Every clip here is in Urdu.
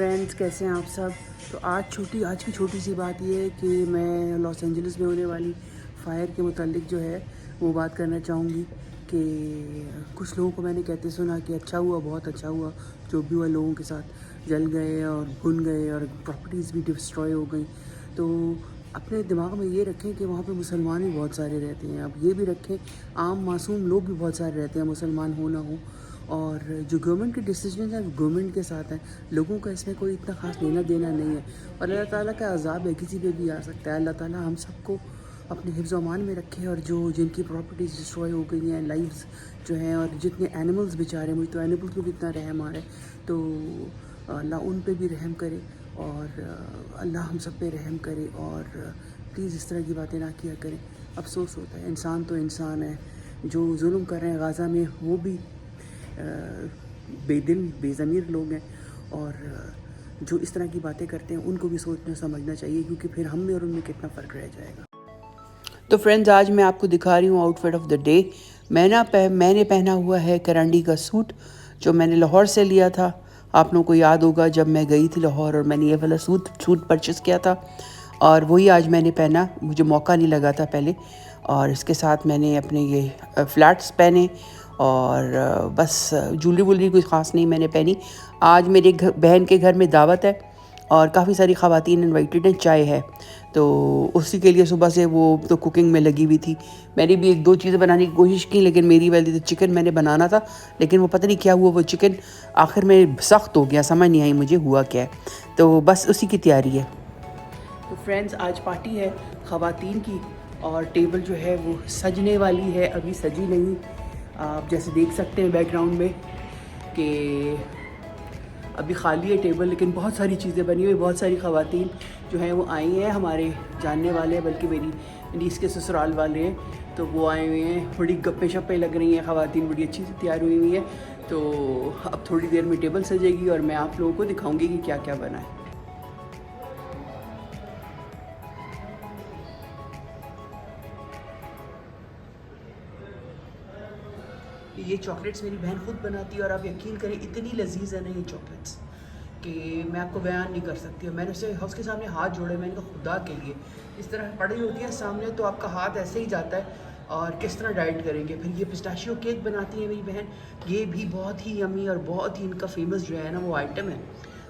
فرینڈس، کیسے ہیں آپ سب؟ تو آج کی چھوٹی سی بات یہ ہے کہ میں لاس اینجلس میں ہونے والی فائر کے متعلق جو ہے وہ بات کرنا چاہوں گی کہ کچھ لوگوں کو میں نے کہتے سنا کہ اچھا ہوا، بہت اچھا ہوا جو بھی ہوا، لوگوں کے ساتھ جل گئے اور بھن گئے اور پراپرٹیز بھی ڈسٹروائے ہو گئیں. تو اپنے دماغ میں یہ رکھیں کہ وہاں پہ مسلمان بھی بہت سارے رہتے ہیں. اب یہ بھی رکھیں عام معصوم لوگ بھی بہت سارے رہتے ہیں، مسلمان ہو نہ ہو. اور جو گورنمنٹ کے ڈیسیجنز ہیں گورنمنٹ کے ساتھ ہیں، لوگوں کا اس میں کوئی اتنا خاص لینا دینا نہیں ہے. اور اللہ تعالیٰ کا عذاب ہے، کسی پہ بھی آ سکتا ہے. اللہ تعالیٰ ہم سب کو اپنے حفظ و امان میں رکھے، اور جن کی پراپرٹیز ڈسٹروائے ہو گئی ہیں، لائفز جو ہیں، اور جتنے اینیملز بیچارے، مجھے تو اینیملز کو بھی اتنا رحم آ رہا ہے، تو اللہ ان پہ بھی رحم کرے، اور اللہ ہم سب پہ رحم کرے. اور پلیز اس طرح کی باتیں نہ کیا کریں. افسوس ہوتا ہے، انسان تو انسان ہے. جو ظلم کر رہے ہیں غازہ میں وہ بھی بے دل بے ضمیر لوگ ہیں، اور جو اس طرح کی باتیں کرتے ہیں ان کو بھی سوچنا سمجھنا چاہیے، کیونکہ پھر ہم میں اور ان میں کتنا فرق رہ جائے گا. تو فرینڈز، آج میں آپ کو دکھا رہی ہوں outfit of the day. میں نے پہنا ہوا ہے کرانڈی کا سوٹ جو میں نے لاہور سے لیا تھا. آپ لوگوں کو یاد ہوگا جب میں گئی تھی لاہور اور میں نے یہ والا سوٹ پرچیز کیا تھا، اور وہی آج میں نے پہنا. مجھے موقع نہیں لگا تھا پہلے، اور اس کے ساتھ میں نے اپنے یہ فلیٹس پہنے، اور بس جولری کوئی خاص نہیں میں نے پہنی. آج میرے بہن کے گھر میں دعوت ہے اور کافی ساری خواتین انوائٹیڈ ہیں، چائے ہے، تو اسی کے لیے صبح سے وہ تو کوکنگ میں لگی ہوئی تھی. میں نے بھی ایک دو چیزیں بنانے کی کوشش کی، لیکن میری والی تو چکن میں نے بنانا تھا، لیکن وہ پتہ نہیں کیا ہوا، وہ چکن آخر میں سخت ہو گیا، سمجھ نہیں آئی مجھے ہوا کیا ہے. تو بس اسی کی تیاری ہے. تو فرینڈز، آج پارٹی ہے خواتین کی، اور ٹیبل جو ہے وہ سجنے والی ہے، ابھی سجی نہیں. آپ جیسے دیکھ سکتے ہیں بیک گراؤنڈ میں کہ ابھی خالی ہے ٹیبل، لیکن بہت ساری چیزیں بنی ہوئی. بہت ساری خواتین جو ہیں وہ آئی ہیں، ہمارے جاننے والے ہیں، بلکہ میری نیس کے سسرال والے ہیں، تو وہ آئے ہوئے ہیں. بڑی گپیں شپیں لگ رہی ہیں، خواتین بڑی اچھی سے تیار ہوئی ہوئی ہیں. تو اب تھوڑی دیر میں ٹیبل سجے گی اور میں آپ لوگوں کو دکھاؤں گی کہ کیا کیا بنا ہے. یہ چاکلیٹس میری بہن خود بناتی ہے، اور آپ یقین کریں اتنی لذیذ ہے نا یہ چاکلیٹس کہ میں آپ کو بیان نہیں کر سکتی. اور میں نے اس کے سامنے ہاتھ جوڑے، میں نے کہا خدا کے لیے اس طرح پڑی ہوتی ہے سامنے تو آپ کا ہاتھ ایسے ہی جاتا ہے، اور کس طرح ڈائٹ کریں گے. پھر یہ پسٹاشیو کیک بناتی ہے میری بہن، یہ بھی بہت ہی یمی اور بہت ہی ان کا فیمس جو ہے نا وہ آئٹم ہے،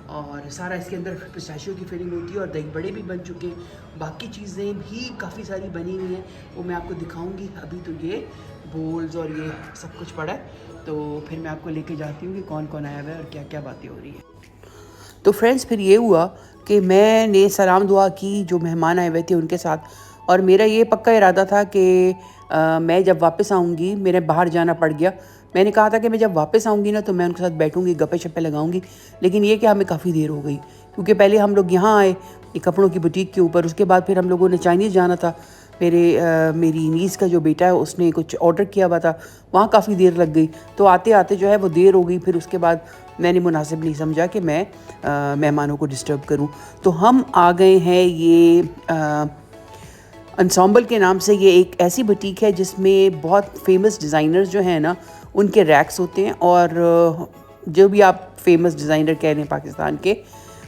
اور سارا اس کے اندر پسٹاشیو کی فیلنگ ہوتی ہے. اور دہی بڑے بھی بن چکے ہیں، باقی چیزیں بھی کافی ساری بنی ہوئی ہیں، وہ میں آپ کو دکھاؤں گی. ابھی تو یہ بولز اور یہ سب کچھ پڑا ہے، تو پھر میں آپ کو لے کے جاتی ہوں کہ کون کون آیا ہوا ہے اور کیا کیا باتیں ہو رہی ہیں. تو فرینڈز، پھر یہ ہوا کہ میں نے سلام دعا کی جو مہمان آئے ہوئے تھے ان کے ساتھ، اور میرا یہ پکا ارادہ تھا کہ میں جب واپس آؤں گی، میرے باہر جانا پڑ گیا. میں نے کہا تھا کہ میں جب واپس آؤں گی نا تو میں ان کے ساتھ بیٹھوں گی، گپے شپے لگاؤں گی، لیکن یہ کہ ہمیں کافی دیر ہو گئی، کیونکہ پہلے ہم لوگ یہاں آئے ایک کپڑوں کی بوٹیک کے اوپر، اس کے بعد پھر ہم لوگوں نے چائنیز جانا تھا. میری نیس کا جو بیٹا ہے اس نے کچھ آرڈر کیا ہوا تھا، وہاں کافی دیر لگ گئی. تو آتے آتے جو ہے وہ دیر ہو گئی. پھر اس کے بعد میں نے مناسب نہیں سمجھا کہ میں مہمانوں کو ڈسٹرب کروں. تو ہم آ گئے ہیں یہ انسامبل کے نام سے. یہ ایک ایسی بوٹیک ہے جس میں بہت فیمس ڈیزائنرز جو ہیں نا ان کے ریکس ہوتے ہیں، اور جو بھی آپ فیمس ڈیزائنر کہہ رہے ہیں پاکستان کے،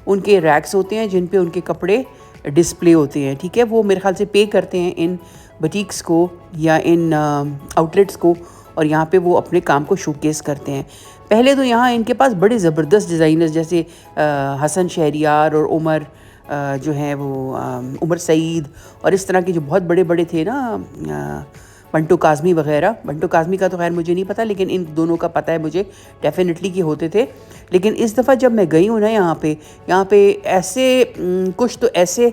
ان کے ریکس ہوتے ہیں جن پہ ان کے کپڑے ڈسپلے ہوتے ہیں. ٹھیک ہے، وہ میرے خیال سے پے کرتے ہیں ان بوٹیکس کو یا ان آؤٹلیٹس کو، اور یہاں پہ وہ اپنے کام کو شوکیس کرتے ہیں. پہلے تو یہاں ان کے پاس بڑے زبردست ڈیزائنرز جیسے حسن شہریار اور عمر جو ہیں وہ عمر سعید، اور اس طرح کے جو بہت بڑے بڑے تھے نا، بنٹو کاظمی وغیرہ. بنٹو کاظمی کا تو خیر مجھے نہیں پتہ، لیکن ان دونوں کا پتہ ہے مجھے ڈیفینیٹلی کہ ہوتے تھے. لیکن اس دفعہ جب میں گئی ہوں نا یہاں پہ ایسے کچھ تو ایسے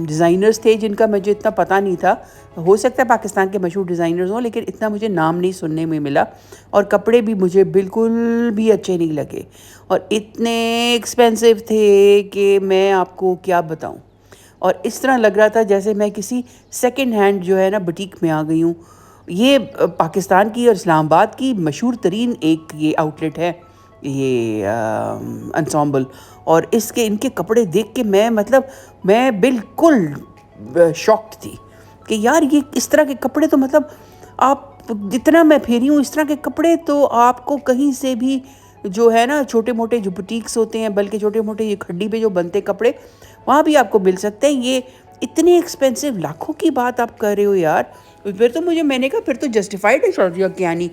ڈیزائنرز تھے جن کا مجھے اتنا پتہ نہیں تھا. ہو سکتا ہے پاکستان کے مشہور ڈیزائنرز ہوں، لیکن اتنا مجھے نام نہیں سننے میں ملا، اور کپڑے بھی مجھے بالکل بھی اچھے نہیں لگے، اور اتنے ایکسپینسو تھے کہ میں آپ کو کیا بتاؤں. اور اس طرح لگ رہا تھا جیسے میں کسی سیکنڈ ہینڈ جو ہے نا بوٹیک میں آ گئی ہوں. یہ پاکستان کی اور اسلام آباد کی مشہور ترین ایک یہ آؤٹلیٹ ہے یہ انسامبل، اور ان کے کپڑے دیکھ کے میں بالکل شاکڈ تھی کہ یار یہ اس طرح کے کپڑے تو آپ جتنا میں پھیری ہوں اس طرح کے کپڑے تو آپ کو کہیں سے بھی جو ہے نا چھوٹے موٹے جو بوٹیکس ہوتے ہیں، بلکہ چھوٹے موٹے یہ کھڈی پہ جو بنتے کپڑے، وہاں بھی آپ کو مل سکتے ہیں. یہ اتنے ایکسپینسو، لاکھوں کی بات آپ کر رہے ہو یار. پھر تو میں نے کہا پھر تو جسٹیفائڈ ہے شازیہ کیانی،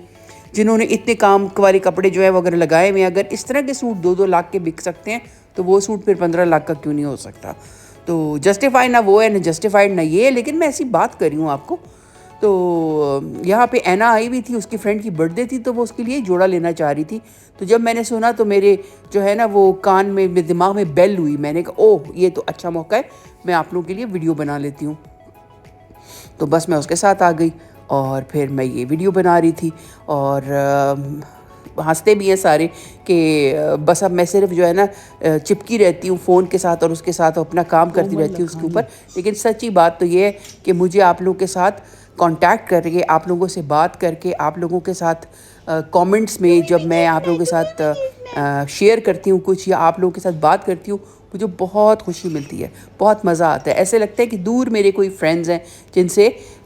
جنہوں نے اتنے کام والے کپڑے جو ہے وہ اگر لگائے ہوئے ہیں. اگر اس طرح کے سوٹ 2-2 لاکھ کے بک سکتے ہیں تو وہ سوٹ پھر 15 لاکھ کا کیوں نہیں ہو سکتا؟ تو جسٹیفائی نہ وہ ہے، نہ جسٹیفائڈ نہ یہ ہے. لیکن میں ایسی بات کر رہی ہوں آپ کو. تو یہاں پہ اینا آئی ہوئی تھی، اس کی فرینڈ کی برتھ ڈے تھی، تو وہ اس کے لیے جوڑا لینا چاہ رہی تھی. تو جب میں نے سنا تو میرے جو ہے نا وہ کان میں دماغ میں بیل ہوئی. میں نے کہا اوہ یہ تو اچھا موقع ہے، میں آپ لوگوں کے لیے ویڈیو بنا لیتی ہوں. تو بس میں اس کے ساتھ آ گئی اور پھر میں یہ ویڈیو بنا رہی تھی. اور ہنستے بھی ہیں سارے کہ بس اب میں صرف جو ہے نا چپکی رہتی ہوں فون کے ساتھ اور اس کے ساتھ اپنا کام کرتی رہتی ہوں اس کے اوپر. لیکن سچی بات تو یہ ہے کہ مجھے آپ لوگوں کے ساتھ کانٹیکٹ کر کے، آپ لوگوں سے بات کر کے، آپ لوگوں کے ساتھ کامنٹس میں جب میں آپ لوگوں کے ساتھ شیئر کرتی ہوں کچھ، یا آپ لوگوں کے ساتھ بات کرتی ہوں، مجھے بہت خوشی ملتی ہے، بہت مزہ آتا ہے. ایسے لگتا ہے کہ دور میرے کوئی فرینڈز ہیں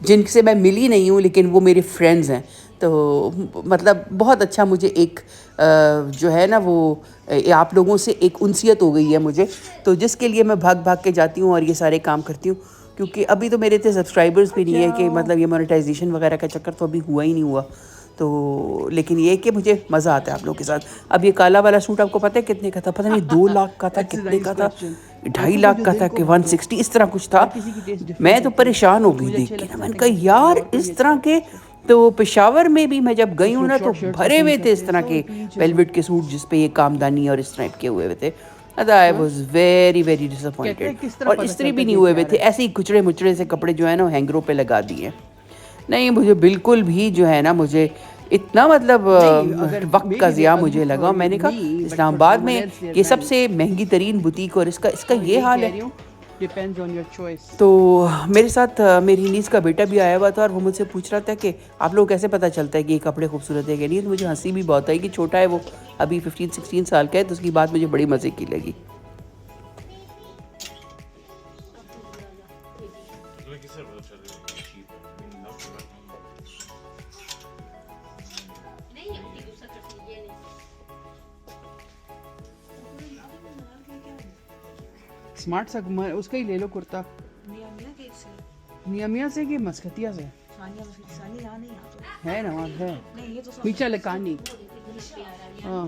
جن سے میں ملی نہیں ہوں لیکن وہ میرے فرینڈز ہیں. تو مطلب بہت اچھا مجھے ایک جو ہے نا وہ آپ لوگوں سے ایک انسیت ہو گئی ہے مجھے. تو جس کے لیے میں بھاگ بھاگ کے جاتی ہوں اور یہ سارے کام کرتی ہوں. کیونکہ ابھی تو میرے اتنے سبسکرائبرز بھی نہیں ہے کہ مطلب یہ مونیٹائزیشن وغیرہ کا چکر تو ابھی ہوا ہی نہیں ہوا. تو لیکن یہ کہ مجھے مزہ آتا ہے آپ لوگوں کے ساتھ. اب یہ کالا والا سوٹ آپ کو پتہ ہے کتنے کا تھا؟ پتہ نہیں 2 لاکھ کا تھا، کتنے کا تھا، 2.5 لاکھ کا تھا کہ 160 اس طرح کچھ تھا. میں تو پریشان ہو گئی دیکھ کے نا. میں نے کہا یار اس طرح کے تو پشاور میں بھی میں جب گئی ہوں نا تو بھرے ہوئے تھے اس طرح کے ویلویٹ کے سوٹ جس پہ یہ کامدانی اور اس ٹائپ کے ہوئے ہوئے تھے. I was very very disappointed. اور استری بھی نہیں ہوئے ہوئے تھے، ایسے ہی کچڑے مچڑے سے کپڑے جو ہے نا ہینگروں پہ لگا دیے. نہیں مجھے بالکل بھی جو ہے نا مجھے اتنا مطلب وقت کا ضیاع مجھے لگا. میں نے کہا اسلام آباد میں یہ سب سے مہنگی ترین بوتیک اور اس کا یہ حال ہے. تو میرے ساتھ میری نیز کا بیٹا بھی آیا ہوا تھا اور وہ مجھ سے پوچھ رہا تھا کہ آپ لوگ کیسے پتہ چلتا ہے کہ یہ کپڑے خوبصورت ہے کہ نہیں. تو مجھے ہنسی بھی بہت آئی کہ چھوٹا ہے وہ، ابھی 15-16 سال کا ہے، تو اس کی بات مجھے بڑی مزے کی لگی. اسمارٹ سا اس کا ہی لے لو کرتا. میاں سے کہ مسکتیا سے ہے نا وہاں ہے میچا لکانی. ہاں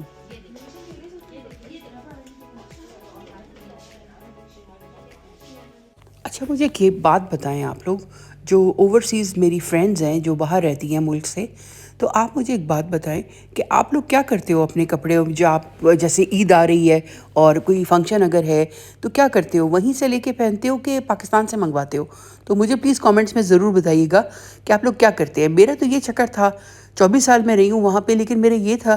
اچھا مجھے ایک بات بتائیں آپ لوگ جو اوورسیز میری فرینڈز ہیں جو باہر رہتی ہیں ملک سے. تو آپ مجھے ایک بات بتائیں کہ آپ لوگ کیا کرتے ہو اپنے کپڑے جو آپ جیسے عید آ رہی ہے اور کوئی فنکشن اگر ہے تو کیا کرتے ہو؟ وہیں سے لے کے پہنتے ہو کہ پاکستان سے منگواتے ہو؟ تو مجھے پلیز کامنٹس میں ضرور بتائیے گا کہ آپ لوگ کیا کرتے ہیں. میرا تو یہ چکر تھا، 24 سال میں رہی ہوں وہاں پہ، لیکن میرا یہ تھا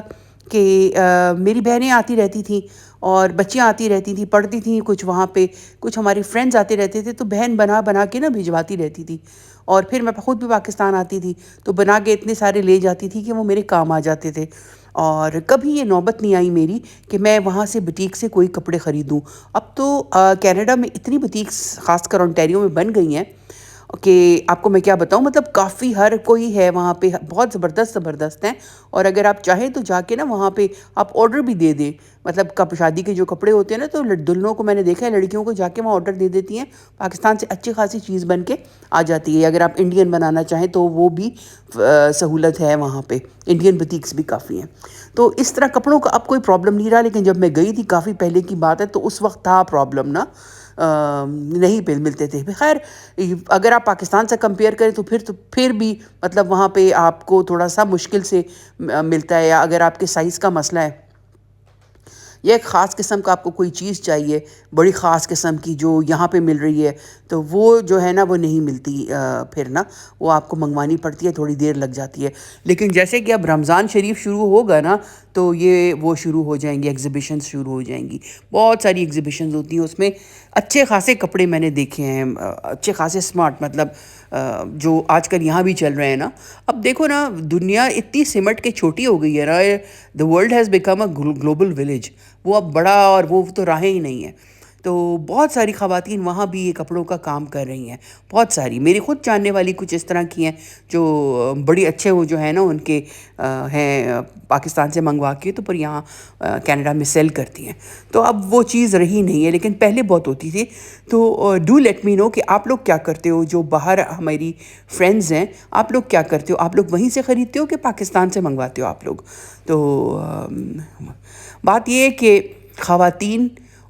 کہ میری بہنیں آتی رہتی تھیں اور بچیاں آتی رہتی تھیں، پڑھتی تھیں کچھ وہاں پہ، کچھ ہماری فرینڈز آتے رہتے تھے، تو بہن بنا کے نا بھجواتی رہتی تھی. اور پھر میں خود بھی پاکستان آتی تھی تو بنا کے اتنے سارے لے جاتی تھی کہ وہ میرے کام آ جاتے تھے. اور کبھی یہ نوبت نہیں آئی میری کہ میں وہاں سے بوتیک سے کوئی کپڑے خریدوں. اب تو کینیڈا میں اتنی بوتیکس خاص کر انٹیریو میں بن گئی ہیں کہ آپ کو میں کیا بتاؤں. مطلب کافی ہر کوئی ہے وہاں پہ، بہت زبردست ہیں. اور اگر آپ چاہیں تو جا کے نا وہاں پہ آپ آرڈر بھی دے دیں. مطلب شادی کے جو کپڑے ہوتے ہیں نا تو دلہنوں کو میں نے دیکھا ہے لڑکیوں کو جا کے وہاں آرڈر دے دیتی ہیں، پاکستان سے اچھی خاصی چیز بن کے آ جاتی ہے. اگر آپ انڈین بنانا چاہیں تو وہ بھی سہولت ہے وہاں پہ، انڈین بوتیکس بھی کافی ہیں. تو اس طرح کپڑوں کا اب کوئی پرابلم نہیں رہا. لیکن جب میں گئی تھی کافی پہلے کی بات ہے تو اس وقت تھا پرابلم نا، نہیں ملتے تھے. خیر اگر آپ پاکستان سے کمپیئر کریں تو پھر بھی مطلب وہاں پہ آپ کو تھوڑا سا مشکل سے ملتا ہے. یا اگر آپ کے سائز کا مسئلہ ہے یا ایک خاص قسم کا آپ کو کوئی چیز چاہیے، بڑی خاص قسم کی جو یہاں پہ مل رہی ہے، تو وہ جو ہے نا وہ نہیں ملتی. پھر نا وہ آپ کو منگوانی پڑتی ہے، تھوڑی دیر لگ جاتی ہے. لیکن جیسے کہ اب رمضان شریف شروع ہوگا نا تو یہ وہ شروع ہو جائیں گی، ایگزیبیشنز شروع ہو جائیں گی. بہت ساری ایگزیبیشنز ہوتی ہیں، اس میں اچھے خاصے کپڑے میں نے دیکھے ہیں، اچھے خاصے اسمارٹ، مطلب جو آج کل یہاں بھی چل رہے ہیں نا. اب دیکھو نا دنیا اتنی سمٹ کے چھوٹی ہو گئی ہے نا، the world has become a global village. وہ اب بڑا اور وہ تو راہیں ہی نہیں ہیں. تو بہت ساری خواتین وہاں بھی یہ کپڑوں کا کام کر رہی ہیں، بہت ساری میری خود جاننے والی کچھ اس طرح کی ہیں جو بڑی اچھے وہ جو ہے نا ان کے ہیں پاکستان سے منگوا کے تو پر یہاں کینیڈا میں سیل کرتی ہیں. تو اب وہ چیز رہی نہیں ہے، لیکن پہلے بہت ہوتی تھی. تو ڈو لیٹ می نو کہ آپ لوگ کیا کرتے ہو، جو باہر ہماری فرینڈز ہیں آپ لوگ کیا کرتے ہو، آپ لوگ وہیں سے خریدتے ہو کہ پاکستان سے منگواتے ہو آپ لوگ. تو بات یہ ہے کہ خواتین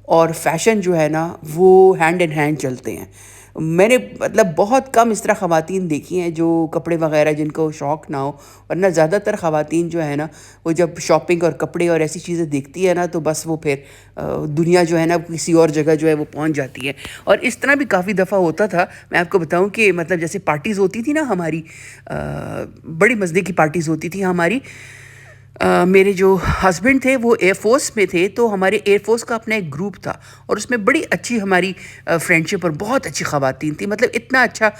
اور فیشن جو ہے نا وہ ہینڈ ان ہینڈ چلتے ہیں. میں نے مطلب بہت کم اس طرح خواتین دیکھی ہیں جو کپڑے وغیرہ جن کو شوق نہ ہو، ورنہ زیادہ تر خواتین جو ہے نا وہ جب شاپنگ اور کپڑے اور ایسی چیزیں دیکھتی ہے نا تو بس وہ پھر دنیا جو ہے نا کسی اور جگہ جو ہے وہ پہنچ جاتی ہے. اور اس طرح بھی کافی دفعہ ہوتا تھا. میں آپ کو بتاؤں کہ مطلب جیسے پارٹیز ہوتی تھی نا ہماری، بڑی مزے کی پارٹیز ہوتی تھی ہماری. میرے جو ہسبینڈ تھے وہ ایئر فورس میں تھے، تو ہمارے ایئر فورس کا اپنا ایک گروپ تھا اور اس میں بڑی اچھی ہماری فرینڈشپ اور بہت اچھی خواتین تھیں. مطلب اتنا اچھا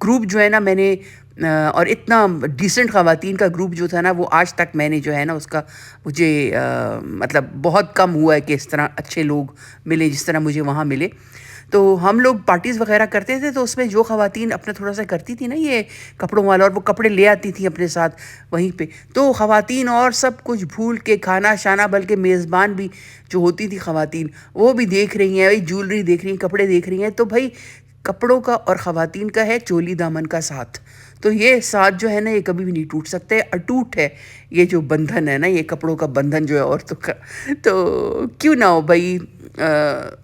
گروپ جو ہے نا میں نے اور اتنا ڈیسنٹ خواتین کا گروپ جو تھا نا وہ آج تک میں نے جو ہے نا اس کا مجھے مطلب بہت کم ہوا ہے کہ اس طرح اچھے لوگ ملے جس طرح مجھے وہاں ملے. تو ہم لوگ پارٹیز وغیرہ کرتے تھے تو اس میں جو خواتین اپنا تھوڑا سا کرتی تھی نا یہ کپڑوں والا، اور وہ کپڑے لے آتی تھیں اپنے ساتھ وہیں پہ، تو خواتین اور سب کچھ بھول کے کھانا شانا، بلکہ میزبان بھی جو ہوتی تھی خواتین وہ بھی دیکھ رہی ہیں، جولری دیکھ رہی ہیں، کپڑے دیکھ رہی ہیں. تو بھائی کپڑوں کا اور خواتین کا ہے چولی دامن کا ساتھ. تو یہ ساتھ جو ہے نا یہ کبھی بھی نہیں ٹوٹ سکتے، اٹوٹ ہے یہ جو بندھن ہے نا، یہ کپڑوں کا بندھن جو ہے عورتوں کا. تو کیوں نہ ہو بھائی.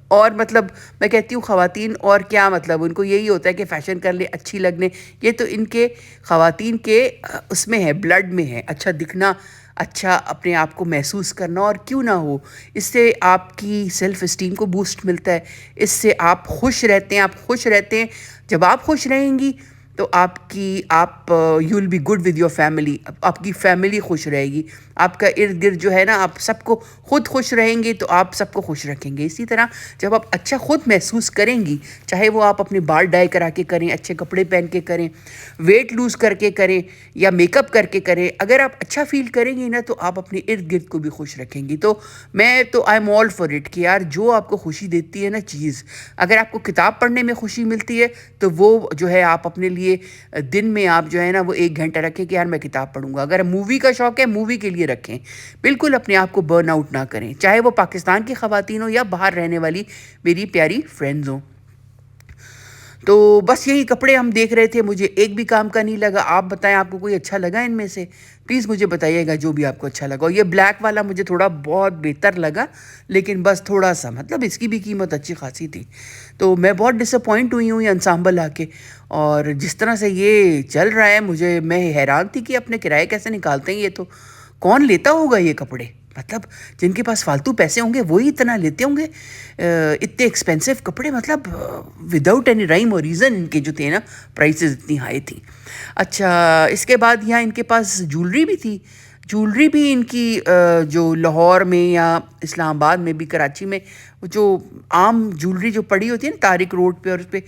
اور مطلب میں کہتی ہوں خواتین اور کیا مطلب ان کو یہی ہوتا ہے کہ فیشن کر لیں، اچھی لگنے. یہ تو ان کے خواتین کے اس میں ہے، بلڈ میں ہے، اچھا دکھنا، اچھا اپنے آپ کو محسوس کرنا. اور کیوں نہ ہو، اس سے آپ کی سیلف اسٹیم کو بوسٹ ملتا ہے، اس سے آپ خوش رہتے ہیں. آپ خوش رہتے ہیں، جب آپ خوش رہیں گی تو آپ you will be good with your family, آپ کی فیملی خوش رہے گی. آپ کا ارد گرد جو ہے نا آپ سب کو خود خوش رہیں گے تو آپ سب کو خوش رکھیں گے. اسی طرح جب آپ اچھا خود محسوس کریں گی، چاہے وہ آپ اپنے بال ڈائی کرا کے کریں، اچھے کپڑے پہن کے کریں، ویٹ لوز کر کے کریں یا میک اپ کر کے کریں، اگر آپ اچھا فیل کریں گی نا تو آپ اپنے ارد گرد کو بھی خوش رکھیں گی. تو میں تو I am all for it کہ یار جو آپ کو خوشی دیتی ہے نا چیز، اگر آپ کو کتاب پڑھنے میں خوشی ملتی ہے تو وہ جو ہے آپ اپنے لیے دن میں آپ جو ہے نا وہ 1 گھنٹہ رکھیں کہ یار میں کتاب پڑھوں گا. اگر مووی کا شوق ہے مووی کے لیے رکھیں، بالکل اپنے آپ کو برن آؤٹ نہ کریں، چاہے وہ پاکستان کی خواتین ہوں یا باہر رہنے والی میری پیاری فرینڈز ہوں. تو بس یہی کپڑے ہم دیکھ رہے تھے، مجھے ایک بھی کام کا نہیں لگا. آپ بتائیں آپ کو کوئی اچھا لگا ان میں سے؟ پلیز مجھے بتائیے گا جو بھی آپ کو اچھا لگا. اور یہ بلیک والا مجھے تھوڑا بہت بہتر لگا، لیکن بس تھوڑا سا مطلب اس کی بھی قیمت اچھی خاصی تھی. تو میں بہت ڈس اپوائنٹ ہوئی ہوں یہ انسامبل آ کے، اور جس طرح سے یہ چل رہا ہے میں حیران تھی کہ اپنے کرائے کیسے نکالتے ہیں. یہ تو کون لیتا ہوگا یہ کپڑے؟ مطلب جن کے پاس فالتو پیسے ہوں گے وہی اتنا لیتے ہوں گے اتنے ایکسپینسو کپڑے. مطلب وداؤٹ اینی رائم اور ریزن ان کے جو تھے نا پرائسز اتنی ہائی تھیں. اچھا اس کے بعد یہاں ان کے پاس جولری بھی تھی. جولری بھی ان کی جو لاہور میں یا اسلام آباد میں بھی، کراچی میں جو عام جولری جو پڑی ہوتی ہے نا طارق روڈ پہ، اور اس پہ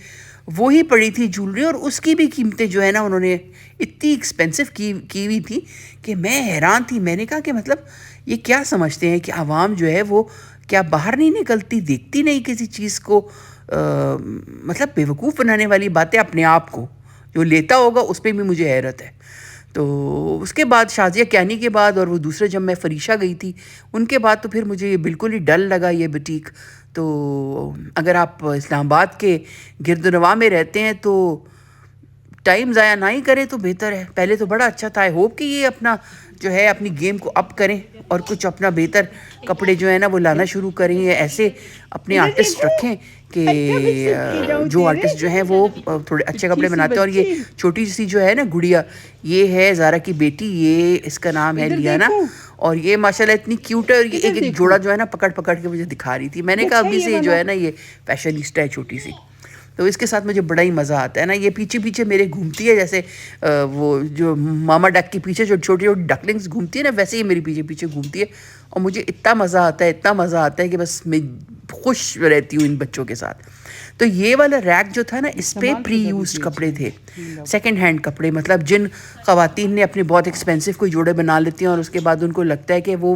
وہی پڑی تھی جولری، اور اس کی بھی قیمتیں جو ہے نا انہوں نے اتنی ایکسپینسو کی ہوئی تھی کہ میں حیران تھی. میں نے کہا کہ مطلب یہ کیا سمجھتے ہیں کہ عوام جو ہے وہ کیا باہر نہیں نکلتی، دیکھتی نہیں کسی چیز کو؟ مطلب بیوقوف بنانے والی باتیں اپنے آپ کو. جو لیتا ہوگا اس پہ بھی مجھے حیرت ہے. تو اس کے بعد شازیہ کیانی کے بعد، اور وہ دوسرے جب میں فریشہ گئی تھی ان کے بعد، تو پھر مجھے یہ بالکل ہی ڈل لگا یہ بوٹیک. تو اگر آپ اسلام آباد کے گرد و نواح میں رہتے ہیں تو ٹائم ضائع نہ ہی کریں تو بہتر ہے. پہلے تو بڑا اچھا تھا. آئی ہوپ کہ یہ اپنا جو ہے اپنی گیم کو اپ کریں اور کچھ اپنا بہتر کپڑے جو ہے نا وہ لانا شروع کریں. ایسے اپنے آرٹسٹ رکھیں کہ جو آرٹسٹ جو ہیں وہ تھوڑے اچھے کپڑے بناتے ہیں. اور یہ چھوٹی سی جو ہے نا گڑیا، یہ ہے زارا کی بیٹی، یہ اس کا نام ہے لیانا، اور یہ ماشاءاللہ اتنی کیوٹ ہے. اور یہ ایک جوڑا جو ہے نا پکڑ کے مجھے دکھا رہی تھی. میں نے کہا ابھی سے جو ہے نا یہ فیشنسٹا ہے چھوٹی سی. تو اس کے ساتھ مجھے بڑا ہی مزہ آتا ہے نا. یہ پیچھے میرے گھومتی ہے جیسے وہ جو ماما ڈک کے پیچھے جو چھوٹی ڈکلنگس گھومتی ہے نا، ویسے ہی میری پیچھے گھومتی ہے. اور مجھے اتنا مزہ آتا ہے کہ بس میں خوش رہتی ہوں ان بچوں کے ساتھ. تو یہ والا ریک جو تھا نا اس پہ پری یوزڈ کپڑے تھے، سیکنڈ ہینڈ کپڑے. مطلب جن خواتین نے اپنے بہت ایکسپینسو کوئی جوڑے بنا لیتی ہیں اور اس کے بعد ان کو لگتا ہے کہ وہ